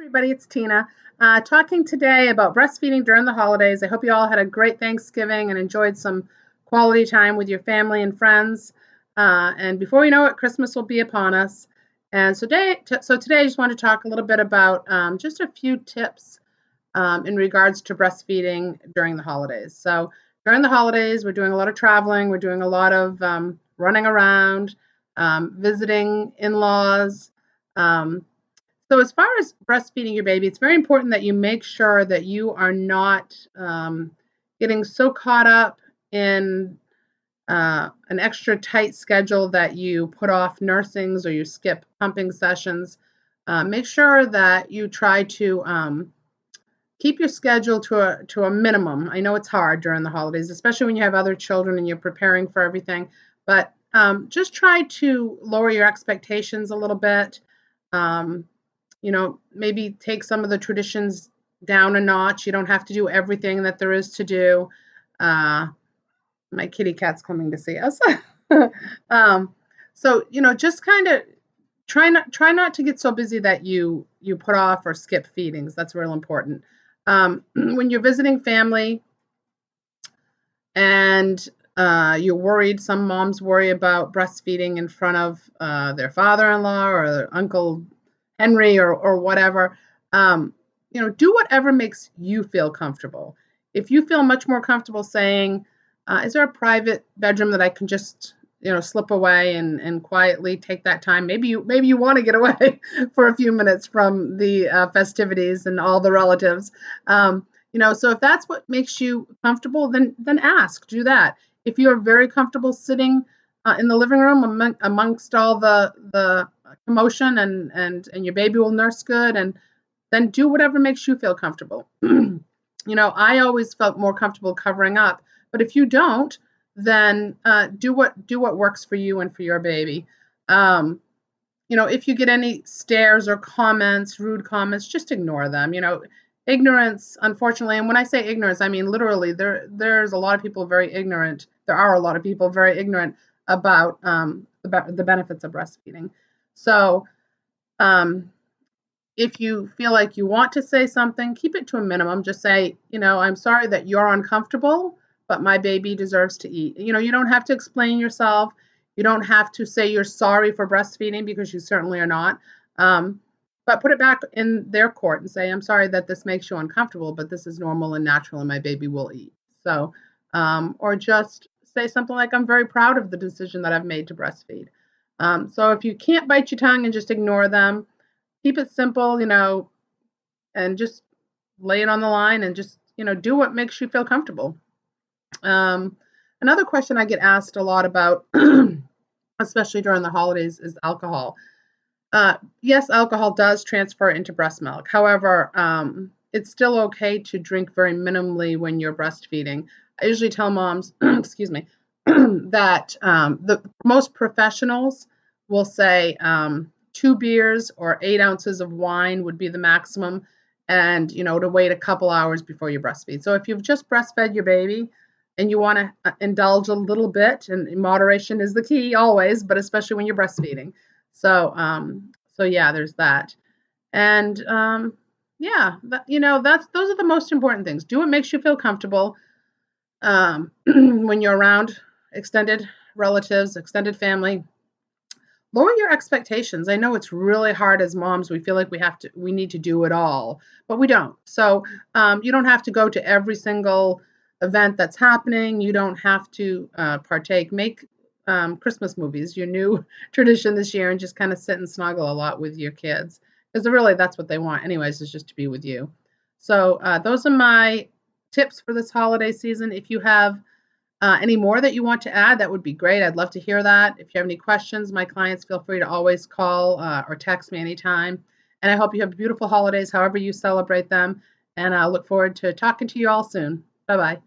Everybody, it's Tina, talking today about breastfeeding during the holidays. I hope you all had a great Thanksgiving and enjoyed some quality time with your family and friends. And before we know it, Christmas will be upon us. And today I just want to talk a little bit about just a few tips in regards to breastfeeding during the holidays. So during the holidays, we're doing a lot of traveling, we're doing a lot of running around, visiting in-laws. So as far as breastfeeding your baby, it's very important that you make sure that you are not getting so caught up in an extra tight schedule that you put off nursings or you skip pumping sessions. Make sure that you try to keep your schedule to a minimum. I know it's hard during the holidays, especially when you have other children and you're preparing for everything, but just try to lower your expectations a little bit. Maybe take some of the traditions down a notch. You don't have to do everything that there is to do. My kitty cat's coming to see us. Just kind of try not to get so busy that you put off or skip feedings. That's real important. When you're visiting family and you're worried, some moms worry about breastfeeding in front of their father-in-law or their Uncle Henry or whatever. Do whatever makes you feel comfortable. If you feel much more comfortable saying, is there a private bedroom that I can just slip away and quietly take that time? Maybe you want to get away for a few minutes from the festivities and all the relatives. So if that's what makes you comfortable, then do that. If you're very comfortable sitting in the living room amongst all the commotion and your baby will nurse good, and then do whatever makes you feel comfortable. I always felt more comfortable covering up, but if you don't, then do what works for you and for your baby. If you get any stares or comments, rude comments, just ignore them. Ignorance, unfortunately, and when I say ignorance, I mean literally. There's a lot of people very ignorant. There are a lot of people very ignorant about the benefits of breastfeeding. So, if you feel like you want to say something, keep it to a minimum. Just say, I'm sorry that you're uncomfortable, but my baby deserves to eat. You don't have to explain yourself. You don't have to say you're sorry for breastfeeding, because you certainly are not. But put it back in their court and say, I'm sorry that this makes you uncomfortable, but this is normal and natural and my baby will eat. So, or just say something like, I'm very proud of the decision that I've made to breastfeed. So if you can't bite your tongue and just ignore them, keep it simple, and just lay it on the line and just, do what makes you feel comfortable. Another question I get asked a lot about, especially during the holidays, is alcohol. Yes, alcohol does transfer into breast milk. However, it's still okay to drink very minimally when you're breastfeeding. I usually tell moms, excuse me, that the most professionals will say 2 beers or 8 ounces of wine would be the maximum, and to wait a couple hours before you breastfeed. So if you've just breastfed your baby and you want to indulge a little bit, and moderation is the key always, but especially when you're breastfeeding. So yeah, there's that. And those are the most important things. Do what makes you feel comfortable when you're around extended relatives, extended family. Lower your expectations. I know it's really hard as moms. We feel like we need to do it all, but we don't. So you don't have to go to every single event that's happening. You don't have to partake. Make Christmas movies your new tradition this year, and just kind of sit and snuggle a lot with your kids, because really that's what they want anyways, is just to be with you. So those are my tips for this holiday season. If you have any more that you want to add, that would be great. I'd love to hear that. If you have any questions, my clients, feel free to always call or text me anytime. And I hope you have beautiful holidays, however you celebrate them. And I look forward to talking to you all soon. Bye-bye.